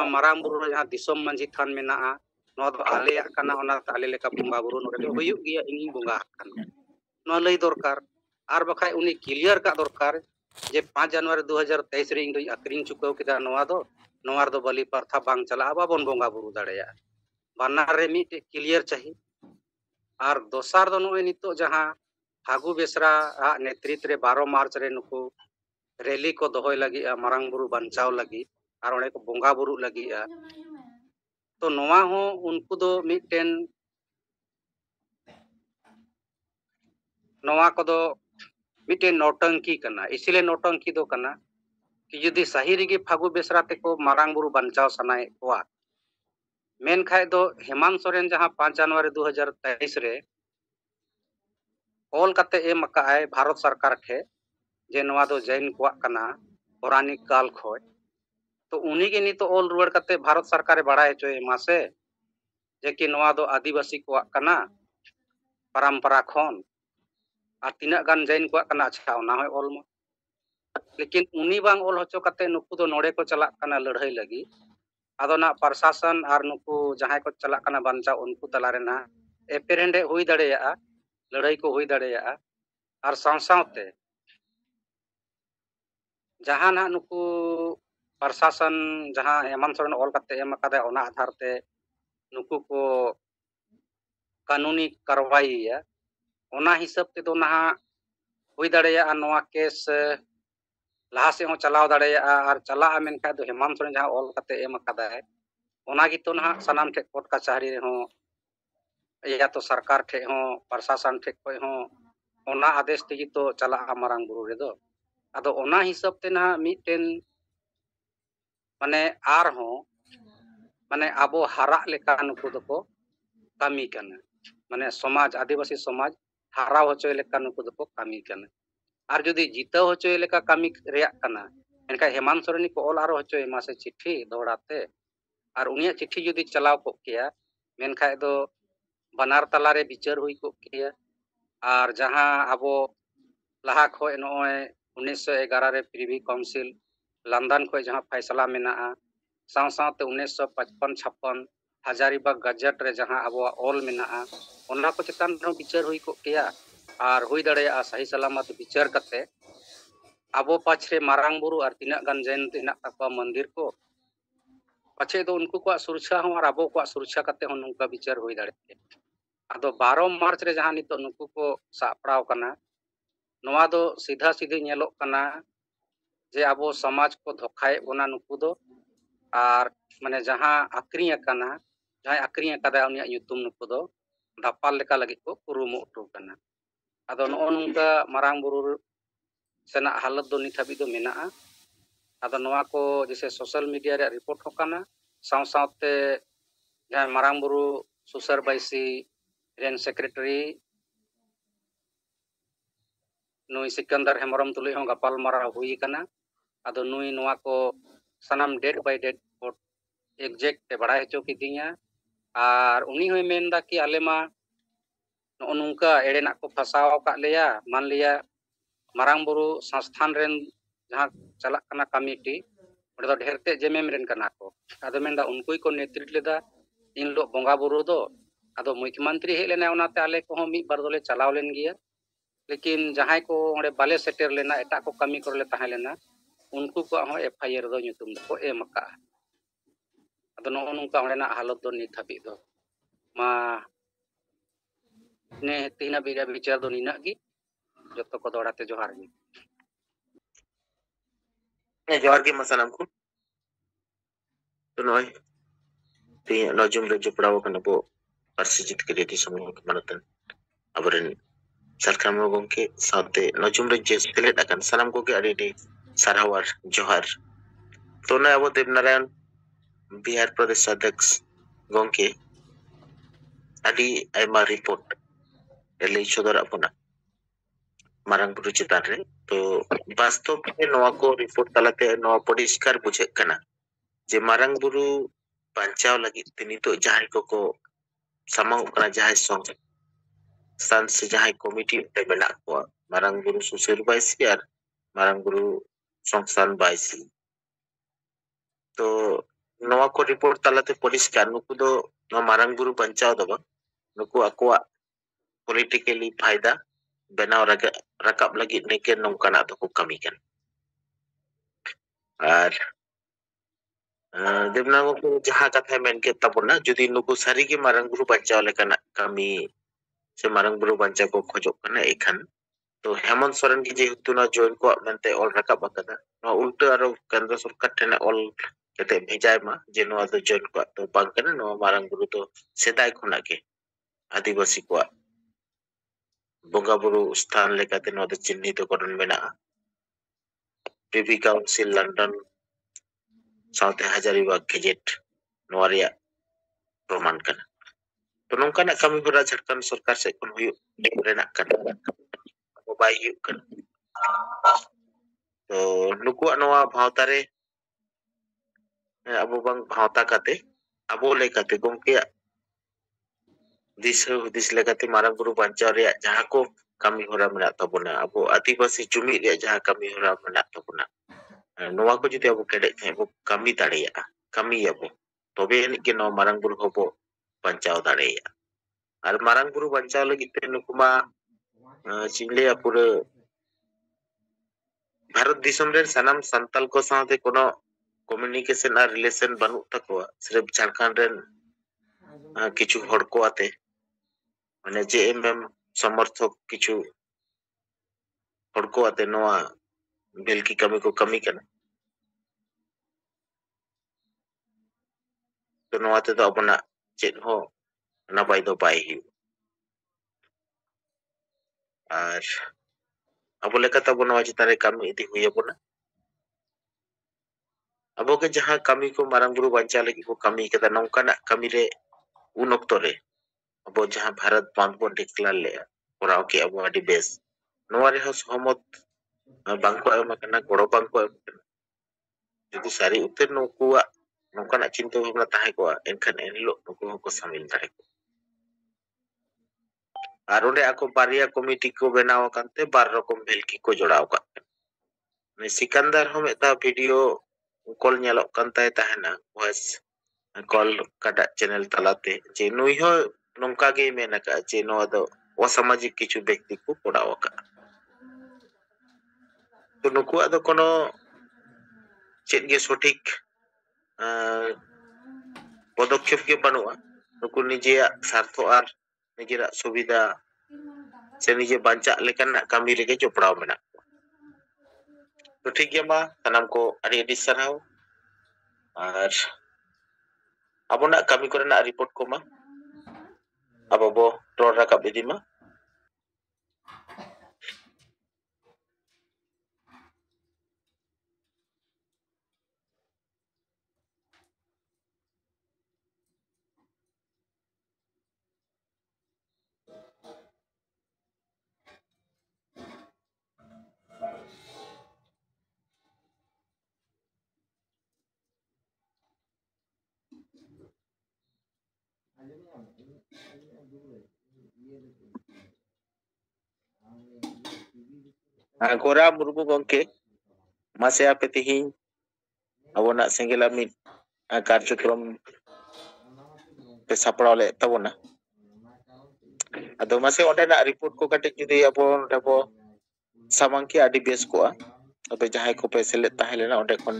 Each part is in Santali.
ᱱᱚᱣᱟ ᱢᱟᱨᱟᱝ ᱵᱩᱨᱩ ᱨᱮ ᱡᱟᱦᱟᱸ ᱫᱤᱥᱚᱢ ᱢᱟᱹᱡᱷᱤ ᱛᱷᱟᱱ ᱢᱮᱱᱟᱜᱼᱟ ᱱᱚᱣᱟ ᱫᱚ ᱟᱞᱮᱭᱟᱜ ᱠᱟᱱᱟ ᱚᱱᱟᱛᱮ ᱟᱞᱮ ᱞᱮᱠᱟ ᱵᱚᱸᱜᱟ ᱵᱩᱨᱩ ᱱᱚᱰᱮ ᱫᱚ ᱦᱩᱭᱩᱜ ᱜᱮᱭᱟ ᱤᱧᱤᱧ ᱵᱚᱸᱜᱟ ᱟᱠᱟᱱᱟ ᱱᱚᱣᱟ ᱞᱟᱹᱭ ᱫᱚᱨᱠᱟর ᱟᱨ ᱵᱟᱠᱷᱟᱡ ᱩᱱᱤ ᱠᱞᱤᱭᱟᱨ ᱠᱟᱜ ᱫᱚᱨᱠᱟর ᱡᱮ 5 ᱡᱟᱱᱩᱣᱟᱨᱤ 2023 ᱨᱮ ᱤᱧ ᱫᱚᱧ ᱟᱠᱷᱨᱤᱧ ᱪᱩᱠᱟᱹᱣ ᱠᱮᱫᱟ ᱱᱚᱣᱟ ᱨᱮᱫᱚ ᱵᱟᱞᱤ ᱯᱟᱨᱛᱷᱟ ᱵᱟᱝ ᱪᱟᱞᱟᱜᱼᱟ ᱵᱟᱵᱚᱱ ᱵᱚᱸᱜᱟ ᱵᱩᱨᱩ ᱫᱟᱲᱮᱭᱟᱜᱼᱟ ᱵᱟᱱᱟᱨ ᱨᱮ ᱢᱤᱫᱴᱮᱡ ᱠᱞᱤᱭᱟᱨ ᱪᱟᱹᱦᱤ ᱟᱨ ᱫᱚᱥᱟᱨ ᱫᱚ ᱱᱚᱜᱼᱚᱭ ᱱᱤᱛᱚᱜ ᱡᱟᱦᱟᱸ ᱯᱷᱟᱹᱜᱩ ᱵᱮᱥᱨᱟ ᱟᱜ ᱱᱮᱛᱨᱤᱛ ᱨᱮ 12 ᱢᱟᱨᱪ ᱨᱮ ᱱᱩᱠᱩ ᱨᱮᱞᱤ ᱠᱚ ᱫᱚᱦᱚᱭ ᱞᱟᱹᱜᱤᱫᱼᱟ ᱢᱟᱨᱟᱝ ᱵᱩᱨᱩ ᱵᱟᱧᱪᱟᱣ ᱞᱟᱹᱜᱤᱫ ᱟᱨ ᱚᱸᱰᱮ ᱠᱚ ᱵᱚᱸᱜᱟ ᱵᱩᱨᱩᱜ ᱞᱟᱹᱜᱤᱫᱼᱟ ᱛᱚ ᱱᱚᱣᱟ ᱦᱚᱸ ᱩᱱᱠᱩ ᱫᱚ ᱢᱤᱫᱴᱮᱱ ᱱᱚᱣᱟ ᱠᱚᱫᱚ ᱢᱤᱫᱴᱮᱱ ᱱᱚᱴᱟᱝᱠᱤ ᱠᱟᱱᱟ ᱤᱥᱤᱞᱮ ᱱᱚᱴᱟᱝᱠᱤ ᱫᱚ ᱠᱟᱱᱟ कि जुदी सही रेगी फागु बेसरा तेको मारांग बुरु बंचाव सनाए कोआ मेन खाय दो हेमंत सोरेन जहां 5 जनवरी 2023 रे ऑल कते एम काए भारत सरकार ठे जे नवा दो जैन कोआ कना पौराणिक काल खोय तो उनी के नी तो ऑल रुवाड़ कते भारत सरकार बड़ाय चोय मासे जे कि नवा दो आदिवासी कोआ कना परंपरा खोन आ तिना गान जैन कोआ कना अच्छा ना होय ऑल मा लेकिन उनी बांग ऑल होचो कते नुकु दो नोडे को चला कना लड़ाई लगी आदो ना प्रशासन और नुकु जहां को चला कना बांचा उनको तलारे ना एपेरेंडे हुई दड़ेया लड़ाई को हुई दड़ेया और सांसावते जहां ना नुकु प्रशासन जहां हेमंत सोरेन ऑल कते एम कदे ओना आधार ते नुकु को कानूनी कार्रवाई ओना हिसाब ते दो ना हुई दड़ेया नोआ केस लहा से हो चलाव दड़ेया और चला मेन खा दो हेमंत सोरेन जहां ऑल कते एम कदाय ओना गितो ना सनाम ठे कोर्ट कचहरी हो या तो सरकार ठे हो प्रशासन ठे कोई हो ओना आदेश तेगी तो चला मारांग बुरु रे दो आदो ओना हिसाब ते ना मिटेन माने आर हो माने आबो हारा लेका नुकु दको कामी कना माने समाज आदिवासी समाज हारा होचोय लेका नुकु दको कामी कना और जुदी जीता होचोय लेका कामी रेया कना एनका हेमंत सोरेन को ऑल आरो होचोय मासे चिट्ठी दौड़ाते और उनिया चिट्ठी जुदी चलाव को किया मेन खाय दो बनार तला रे विचार हुई को किया और जहां अबो लहा खोय नोय 1911 रे प्रिवी काउंसिल लंदन खोय जहां फैसला मेना साव सावते 1955 56 हजारीबाग गजट रे जहां अबो ऑल मेना ओना को चितान विचार हुई को किया और हुई दड़ेया सही सलामत विचार कते अबो पाछरे मारांग बुरु और तिना गान जैन तिना तकवा मंदिर को पाछे दो उनको को सुरक्षा हो और अबो को सुरक्षा कते हो नुका विचार हुई दड़े आदो 12 मार्च रे जहां नितो नुकु को सापड़ाव कना नोआ दो सीधा सीधी नेलो कना जे अबो समाज को धोखाए ओना नुकु दो और माने जहां आक्रिया कना जहां आक्रिया कदा उनिया युतुम नुकु दो दापाल लेका लगी को कुरुमुटु कना आदो नो नुका मारांग बुरु सेना हालत दो नित हाबी दो मेना आदो नोआ को जैसे सोशल मीडिया रे रिपोर्ट हो कना साव सावते जहां मारांग बुरु सुसर बाईसी रेन सेक्रेटरी नुई सिकंदर हेमरम तुले हो गपाल मारा हुई कना आदो नुई नोआ को सनाम डेट बाय डेट एग्जैक्ट ते बड़ा हचो किदिया और उनी होय मेनदा कि आलेमा नो नुका एडेना को फसाव का लेया मान लिया मारांग बुरु संस्थान रेन जहां चला कना कमिटी ओडे दो ढेरते जेमेम रेन कना को आदो मेनदा उनको को नेतृत्व लेदा इन लो बोंगा बुरु दो आदो मुख्यमंत्री हे लेना ओनाते आले को मी बार दोले चलाव लेन गिया लेकिन जहां को ओडे बाले सेटर लेना एटा को कमी करले ताहे लेना उनको को हो एफआईआर दो nyutum को एम का आदो नो नुका ओडेना हालत दो नित हाबी दो मा ने तीना बिरा विचार दो निना गी जतो को दोड़ाते जोहार गी जोहार गी मसानाम को तो नोय ते नजुम रे जोपड़ाव कना बो पारसी जित के रेडी समूह के मनतन अबरन सरकार मोगों के साथे नजुम रे जे सेलेट अकन सनाम को के अरेडी सारावर जोहार तो ना अब देवनारायण बिहार प्रदेश अध्यक्ष गोंके अडी आइमा रिपोर्ट एले सदर अपना मारंग बुरु चितान रे तो वास्तव में नोआ को रिपोर्ट तलाते नोआ परिष्कार बुझे कना जे मारंग बुरु पंचाव लगी तिनी तो जहां को समाव कना जहां संग स्थान से जहां कमिटी ते बेला को मारंग बुरु सुसिर बाईसी और मारंग बुरु संस्थान बाईसी तो नोआ ko report talate poriskar nuku do marang buru banchao do bang nuku akuak politically फायदा benaw rakap lagi neken nongkana do ko kami kan ar देवनागो को जहाँ कथा मेन के तबना जुदी नुकु सारी के मारंग बुरु बचाव लेकना कमी से मारंग बुरु बचाव को खोजो कना एखन तो हेमंत सोरेन की जेहेतु ना जॉइन को मेनते ऑल रकब बकदा ना उल्टा आरो केंद्र सरकार ठेने ऑल केते भेजाय मा जे नो दो जॉइन को तो बांग कना नो मारंग बुरु तो सेदाय खुना के आदिवासी को बोगा बुरु स्थान लेकाते नो दो चिन्हित करन मेना privy council London south Hazaribagh gazette नोरिया प्रमाण कना तो नोंकाना कमी होरा झारखंड सरकार से कोन हुयु रेना कना बाय हुयु कना तो नुकु नोआ भावतारे अबो बंग भावता काते अबो लेकाते गोमके दिस लेकाते मारंग बुरु बांचाव रे जहां को कमी होरा मेना तबना अबो आदिवासी जुमी रे जहां कमी होरा मेना तबना नोआ को जुदि अबो केडे अबो कमी दाड़ेया कमी अबो तबे एनिके नो मारंग बुरु होबो बांचाव दाड़ेया और मारंग बुरु बांचाव लगी ते नुकुमा चिंगलिया पूरे भारत दिसम रे सनाम संताल को साथे कोनो कम्युनिकेशन और रिलेशन बनु तकवा सिर्फ झारखंड रे किछु हड़ को आते माने जेएमएम समर्थक किछु हड़ को आते नोआ बिल की कमी को कमी करना तो नोआ ते तो अपना चेत हो नपाय दो पाई ही और अब लेकता बनो चितारे कमी इति हुई बना अब के जहां कमी को मारंग बुरु बंचा लगी को कमी कदा नौकाना कमी रे उन ऑक्टो रे अब जहां भारत बांध बो डिक्लेयर ले कोराव के अब अडी बेस नोआ रे हो सहमत बांको एम कना गोड़ो बांको एम जदि सारी उतर नोकुआ नौकाना चिंता भावना ताहे को एनखन एनलो नुको को शामिल दारे को और ओंडे आको बारिया कमिटी को बनाव कांते बार रकम भेलकी को जोड़ाव का ने सिकंदर हम एता वीडियो कॉल नेलो कांताय ताहेना वॉइस कॉल काटा चैनल तलाते जे नुई हो नोंका गे मेना का जे नो दो असामाजिक किछु व्यक्ति को कोड़ाव का तो नुको आदो कोनो चेत गे सठिक पदक्षेप के बनुआ नुको निजे स्वार्थ और निजेरा सुविधा से निजे बांचा लेकन कमी रेगे जोपड़ाव मेना तो ठीक गया मा तनाम को अड़ी अड़ी सराव और अबोना कमी करना रिपोर्ट को मा अब बो रोड रकब इदी मा गोरा मुर्मू गंके मासे आपे तिहिं अबोना सेंगेला मिट कार्यक्रम पे सापड़ाव ले तबोना अदो मासे ओंडेना रिपोर्ट को कटे जुदी अबो डबो सामांग के आदि बेस को अबे जहां को पे सेले ताहेलेना ओंडे खन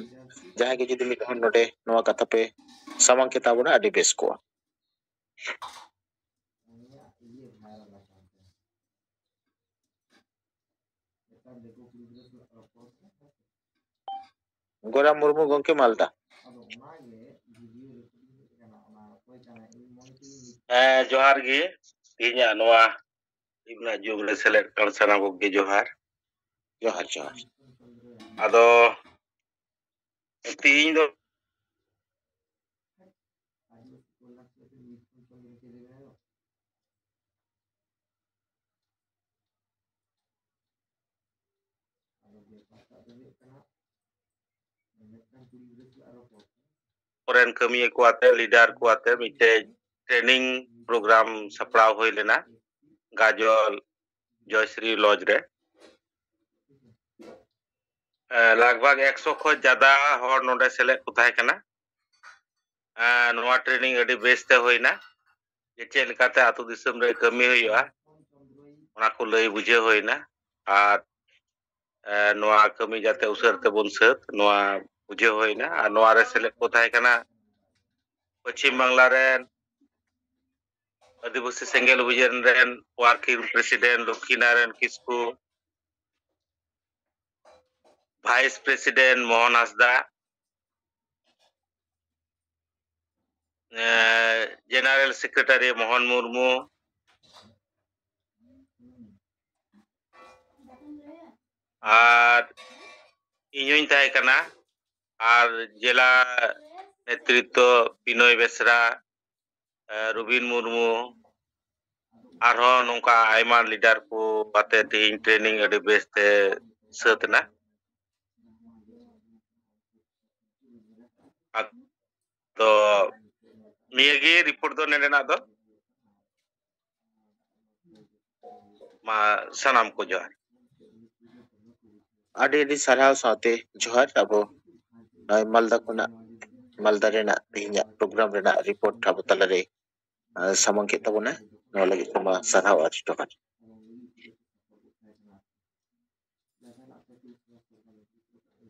जहां के जुदी मिट हन नोडे नोआ कथा पे सामांग के ताबोना आदि बेस को गोरा मुर्मू गंके मालदा जोहार गे इन्या नोआ इबना जुगले सेलेक्ट कर सना बगे जोहार जोहार जोहार अदो तीन दो फोरेन कमी को आते लीडर को आते मिटे ट्रेनिंग प्रोग्राम सपड़ाव होई लेना गाजल जयश्री लॉज रे लगभग 100 खो ज्यादा हर नोडे सेलेक्ट को ताहे कना नोआ ट्रेनिंग अडी बेस्ते होइना जे चेल लेकाते आतु दिसम रे कमी हुइया ओना को लई बुझे होइना आर नोआ कमी जाते उसरते बुन सत नोआ बुझे होइना आर नोआ रे सेले को थाय कना पश्चिम बांग्ला रेन आदिवासी सेंगेल अभियान रेन working president Laxminarayan Kisku vice president Mohan Hansda general secretary Mohan Murmu और इन्हीं ताहे कना और जिला नेतृत्व बिनोय बेसरा रुबिन मुर्मू और नौका आयमा लीडर को बाते टीम ट्रेनिंग अडी बेस्ते सतना तो नियगे रिपोर्ट दो नेना दो मा सनाम को जोहार आडी साराव साथे जोहार अबो मालदा कुना मालदा रेना तिहिnya प्रोग्राम रेना रिपोर्ट अबो तलारे सामang के तबना नो लगी तमा साराव आछि जोहार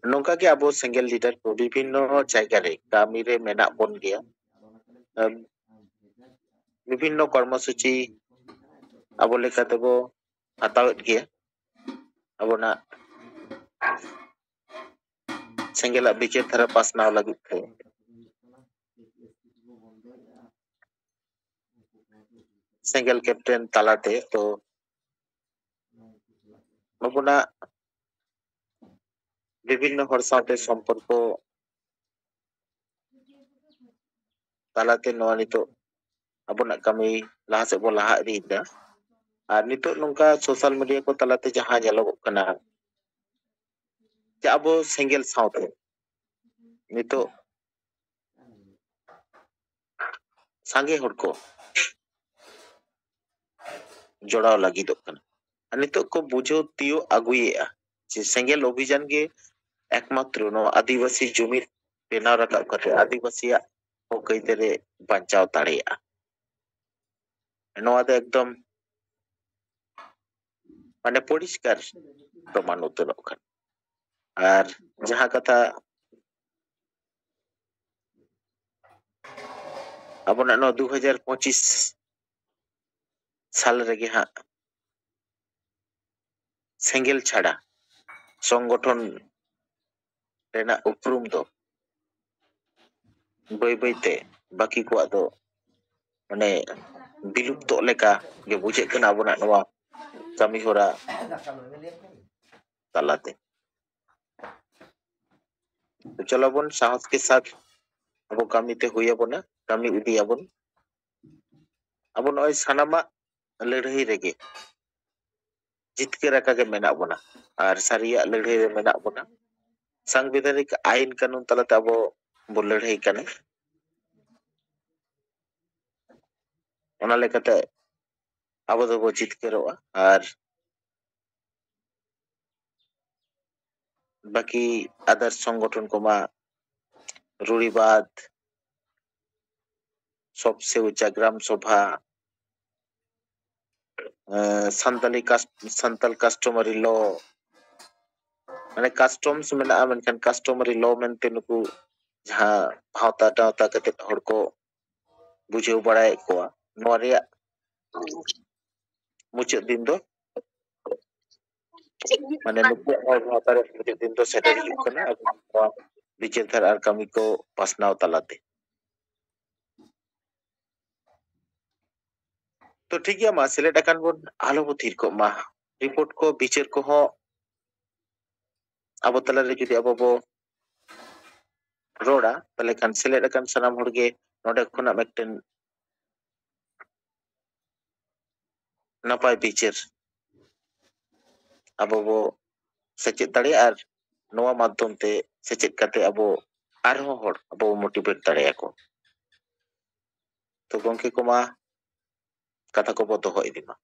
नोंका के अबो सिंगल लीडर को विभिन्न जायगा रे गामी रे मेना बन गया विभिन्न कर्मसूची अबो लेखाते बो हतावत गया अबोना सेंगेला बिचे थारा पासनाव लगी थे सेंगेल कैप्टन तालाते तो अबोना विभिन्न हर साथे संपर्क तालाते नोआ नितो अबोना कमी लाहा से बो लाहा इदा और नितो नोंका सोशल मीडिया को तालाते जहां जलोगो कना अबो सेंगेल साथे नितो सांगे हर को जोड़ाव लगी दो कना नितो को बुझो तियो अगुएआ जे सेंगेल अभियान के एकमात्र नो आदिवासी जुमिद बेनाव रकाब करते आदिवासी होकैते बचाव दाड़ेया नोआ दो एकदम माने परिष्कार प्रमाण उतरक और जहां कथा अबोना नो 2025 साल रेगे हा सेंगेल छाड़ा संगठन रेना उपरुम दो बई बईते बाकी को दो माने बिलुप्त लेका गे बुझे कना अबोना नोआ कमी होरा तालाते तो चलो बन साहस के साथ अब कमी ते हुई अबोना कमी इदी अबोन अबोन ओय सानामा लड़ाई रेगे जितके रखा के मेना बोना और सारिया लड़ाई रे मेना बोना संवैधानिक आईन कानून तलाते अब बो लड़ाई कने ओना लेकाते अब दो बो जितकेरोआ और बाकी आदर्श संगठन को मा रूढ़िवाद सबसे ऊंचा ग्राम सभा संतल कस्टमरी लॉ माने कस्टम्स मेना मेनखान कस्टमरी लॉ मेनते नुकु जहां भावता डावता कते हर को बुझेव बड़ाय कोआ नोआ रेया मुचाद दिन दो माने नुकु और भावता रे मुचाद दिन दो सेटर हिजुग कना बिचार धार आर कमी को पासनाव तालाते तो ठीक है मा सिलेक्ट अकान बोन आलो बो थीर को मा रिपोर्ट को बिचार को हो अब तला रे जुदी अब बो रोड़ा तले खान सिलेक्ट अकान सनाम होड़गे नोडे खुना मेक्टेन नपाय बिचार अब बो सचेत दाड़े आर नोआ माध्यम ते सचेत काते अब आरो होड़ अब मोटिवेट दाड़े को तो गंके को मा कथा को बो दोहो इदिमा